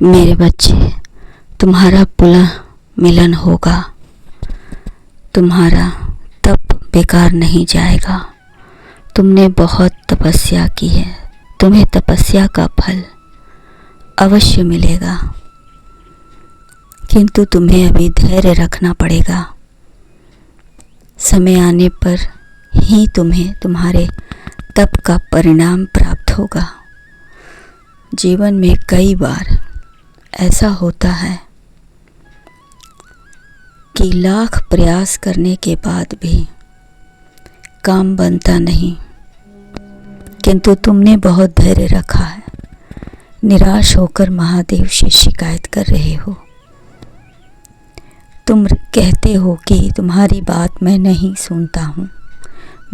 मेरे बच्चे, तुम्हारा पुनः मिलन होगा। तुम्हारा तप बेकार नहीं जाएगा। तुमने बहुत तपस्या की है, तुम्हें तपस्या का फल अवश्य मिलेगा, किंतु तुम्हें अभी धैर्य रखना पड़ेगा। समय आने पर ही तुम्हें तुम्हारे तप का परिणाम प्राप्त होगा। जीवन में कई बार ऐसा होता है कि लाख प्रयास करने के बाद भी काम बनता नहीं, किंतु तुमने बहुत धैर्य रखा है। निराश होकर महादेव से शिकायत कर रहे हो। तुम कहते हो कि तुम्हारी बात मैं नहीं सुनता हूँ।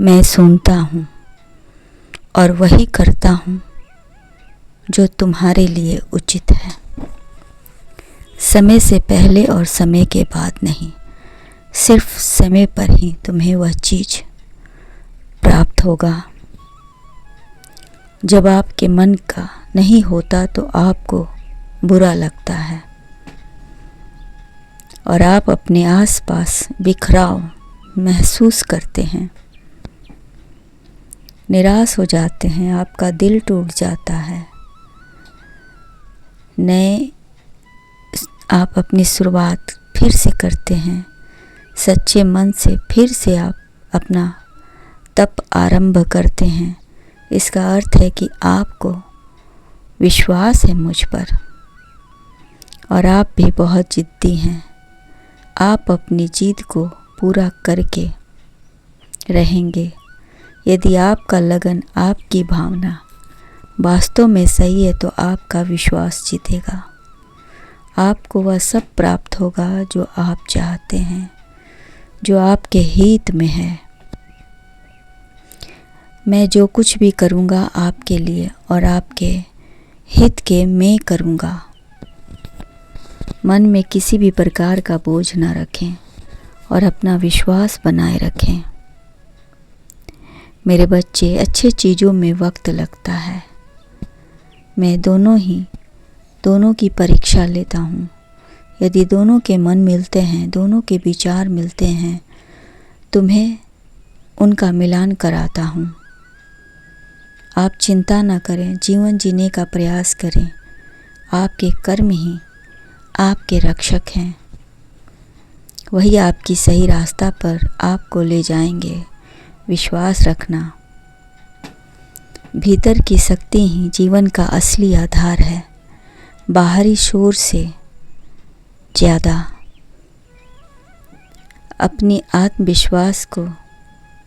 मैं सुनता हूँ और वही करता हूँ जो तुम्हारे लिए उचित है। समय से पहले और समय के बाद नहीं, सिर्फ समय पर ही तुम्हें वह चीज़ प्राप्त होगा। जब आपके मन का नहीं होता तो आपको बुरा लगता है और आप अपने आसपास बिखराव महसूस करते हैं, निराश हो जाते हैं, आपका दिल टूट जाता है। आप अपनी शुरुआत फिर से करते हैं, सच्चे मन से फिर से आप अपना तप आरंभ करते हैं। इसका अर्थ है कि आपको विश्वास है मुझ पर और आप भी बहुत जिद्दी हैं। आप अपनी जिद को पूरा करके रहेंगे। यदि आपका लगन, आपकी भावना वास्तव में सही है तो आपका विश्वास जीतेगा। आपको वह सब प्राप्त होगा जो आप चाहते हैं, जो आपके हित में है। मैं जो कुछ भी करूँगा आपके लिए और आपके हित के मैं करूँगा। मन में किसी भी प्रकार का बोझ न रखें और अपना विश्वास बनाए रखें। मेरे बच्चे, अच्छे चीज़ों में वक्त लगता है। मैं दोनों की परीक्षा लेता हूँ। यदि दोनों के मन मिलते हैं, दोनों के विचार मिलते हैं, तुम्हें उनका मिलान कराता हूँ। आप चिंता न करें, जीवन जीने का प्रयास करें। आपके कर्म ही आपके रक्षक हैं। वही आपकी सही रास्ता पर आपको ले जाएंगे। विश्वास रखना। भीतर की शक्ति ही जीवन का असली आधार है। बाहरी शोर से ज़्यादा अपनी आत्मविश्वास को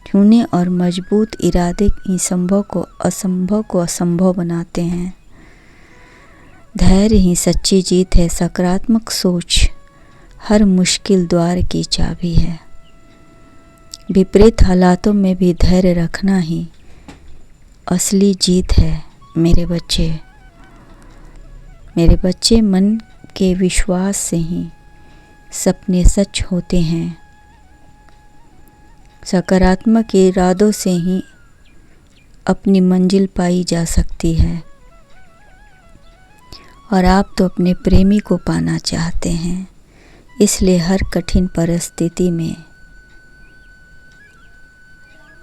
छूने और मजबूत इरादे ही असंभव को असंभव बनाते हैं। धैर्य ही सच्ची जीत है। सकारात्मक सोच हर मुश्किल द्वार की चाबी है। विपरीत हालातों में भी धैर्य रखना ही असली जीत है। मेरे बच्चे, मन के विश्वास से ही सपने सच होते हैं। सकारात्मक इरादों से ही अपनी मंजिल पाई जा सकती है। और आप तो अपने प्रेमी को पाना चाहते हैं, इसलिए हर कठिन परिस्थिति में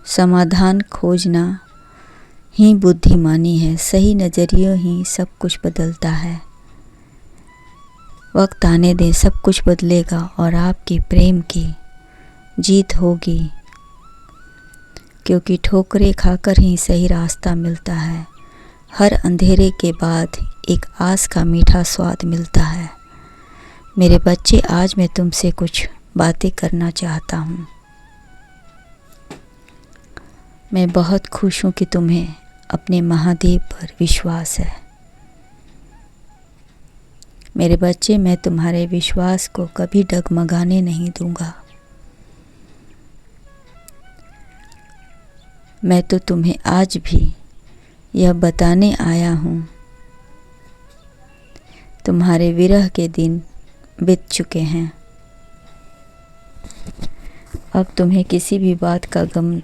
समाधान खोजना ही बुद्धिमानी है। सही नज़रिया ही सब कुछ बदलता है। वक्त आने दें, सब कुछ बदलेगा और आपके प्रेम की जीत होगी, क्योंकि ठोकरें खाकर ही सही रास्ता मिलता है। हर अंधेरे के बाद एक आस का मीठा स्वाद मिलता है। मेरे बच्चे, आज मैं तुमसे कुछ बातें करना चाहता हूँ। मैं बहुत खुश हूँ कि तुम्हें अपने महादेव पर विश्वास है। मेरे बच्चे, मैं तुम्हारे विश्वास को कभी डगमगाने नहीं दूंगा। मैं तो तुम्हें आज भी यह बताने आया हूँ, तुम्हारे विरह के दिन बीत चुके हैं। अब तुम्हें किसी भी बात का गम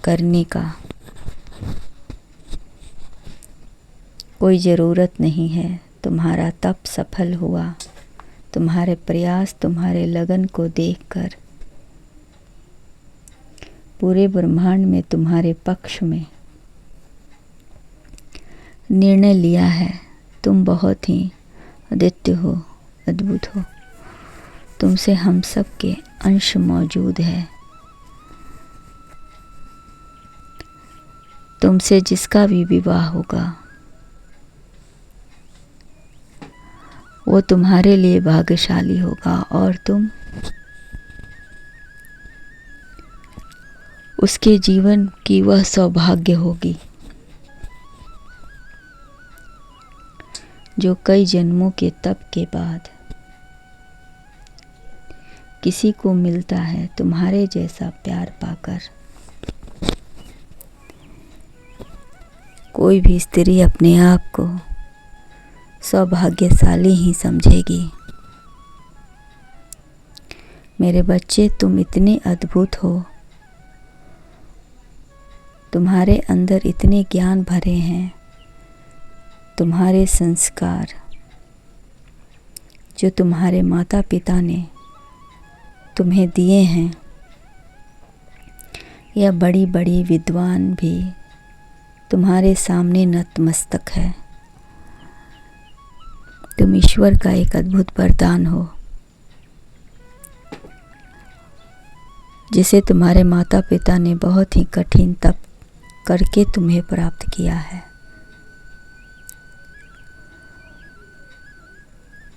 करने का कोई ज़रूरत नहीं है। तुम्हारा तप सफल हुआ। तुम्हारे प्रयास, तुम्हारे लगन को देखकर पूरे ब्रह्मांड में तुम्हारे पक्ष में निर्णय लिया है। तुम बहुत ही अद्वितीय हो, अद्भुत हो। तुमसे हम सब के अंश मौजूद है। तुमसे जिसका भी विवाह होगा वो तुम्हारे लिए भाग्यशाली होगा और तुम उसके जीवन की वह सौभाग्य होगी जो कई जन्मों के तप के बाद किसी को मिलता है। तुम्हारे जैसा प्यार पाकर कोई भी स्त्री अपने आप को सौभाग्यशाली ही समझेगी। मेरे बच्चे, तुम इतने अद्भुत हो। तुम्हारे अंदर इतने ज्ञान भरे हैं। तुम्हारे संस्कार जो तुम्हारे माता पिता ने तुम्हें दिए हैं, यह बड़ी बड़ी विद्वान भी तुम्हारे सामने नतमस्तक है। तुम ईश्वर का एक अद्भुत वरदान हो जिसे तुम्हारे माता पिता ने बहुत ही कठिन तप करके तुम्हें प्राप्त किया है।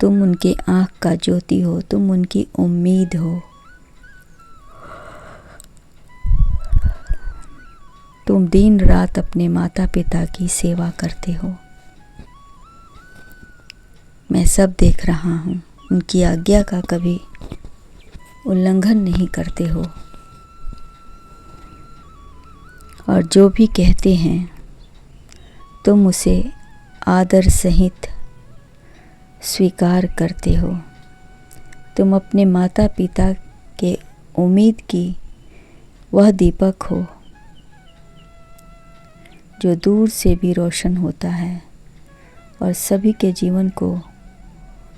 तुम उनके आँख का ज्योति हो, तुम उनकी उम्मीद हो। तुम दिन रात अपने माता पिता की सेवा करते हो। मैं सब देख रहा हूँ। उनकी आज्ञा का कभी उल्लंघन नहीं करते हो और जो भी कहते हैं तुम उसे आदर सहित स्वीकार करते हो। तुम अपने माता पिता के उम्मीद की वह दीपक हो जो दूर से भी रोशन होता है और सभी के जीवन को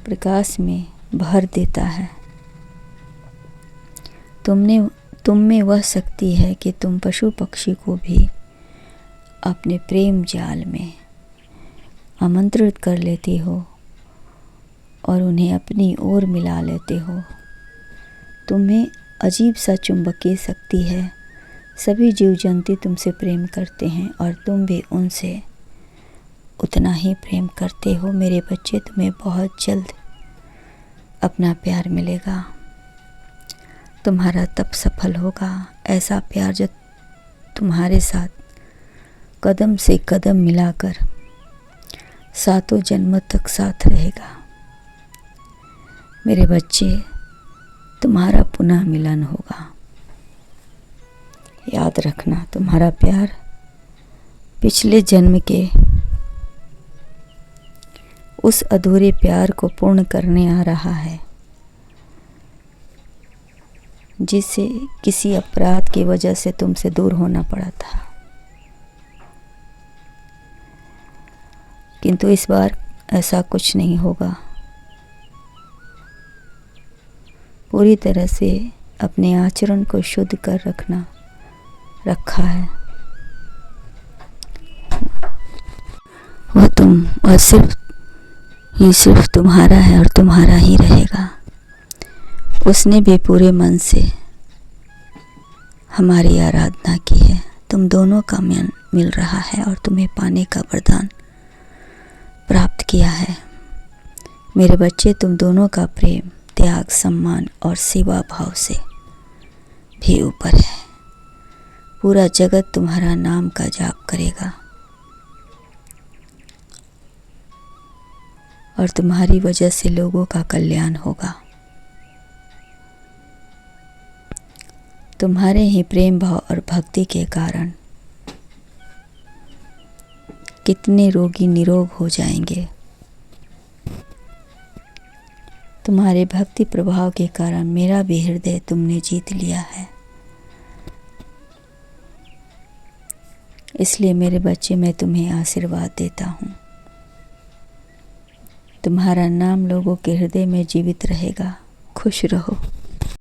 प्रकाश में भर देता है। तुम में वह शक्ति है कि तुम पशु पक्षी को भी अपने प्रेम जाल में आमंत्रित कर लेते हो और उन्हें अपनी ओर मिला लेते हो। तुम्हें अजीब सा चुंबकीय शक्ति है। सभी जीव जंतु तुमसे प्रेम करते हैं और तुम भी उनसे उतना ही प्रेम करते हो। मेरे बच्चे, तुम्हें बहुत जल्द अपना प्यार मिलेगा। तुम्हारा तप सफल होगा। ऐसा प्यार जो तुम्हारे साथ कदम से कदम मिलाकर सातों जन्म तक साथ रहेगा। मेरे बच्चे, तुम्हारा पुनः मिलन होगा। याद रखना, तुम्हारा प्यार पिछले जन्म के उस अधूरे प्यार को पूर्ण करने आ रहा है जिससे किसी अपराध की वजह से तुमसे दूर होना पड़ा था। किंतु इस बार ऐसा कुछ नहीं होगा। पूरी तरह से अपने आचरण को शुद्ध कर रखा है। वह सिर्फ तुम्हारा है और तुम्हारा ही रहेगा। उसने भी पूरे मन से हमारी आराधना की है। तुम दोनों का मन मिल रहा है और तुम्हें पाने का वरदान प्राप्त किया है। मेरे बच्चे, तुम दोनों का प्रेम, त्याग, सम्मान और सेवा भाव से भी ऊपर है। पूरा जगत तुम्हारा नाम का जाप करेगा और तुम्हारी वजह से लोगों का कल्याण होगा। तुम्हारे ही प्रेम भाव और भक्ति के कारण कितने रोगी निरोग हो जाएंगे। तुम्हारे भक्ति प्रभाव के कारण मेरा भी हृदय तुमने जीत लिया है। इसलिए मेरे बच्चे, मैं तुम्हें आशीर्वाद देता हूँ। तुम्हारा नाम लोगों के हृदय में जीवित रहेगा। खुश रहो।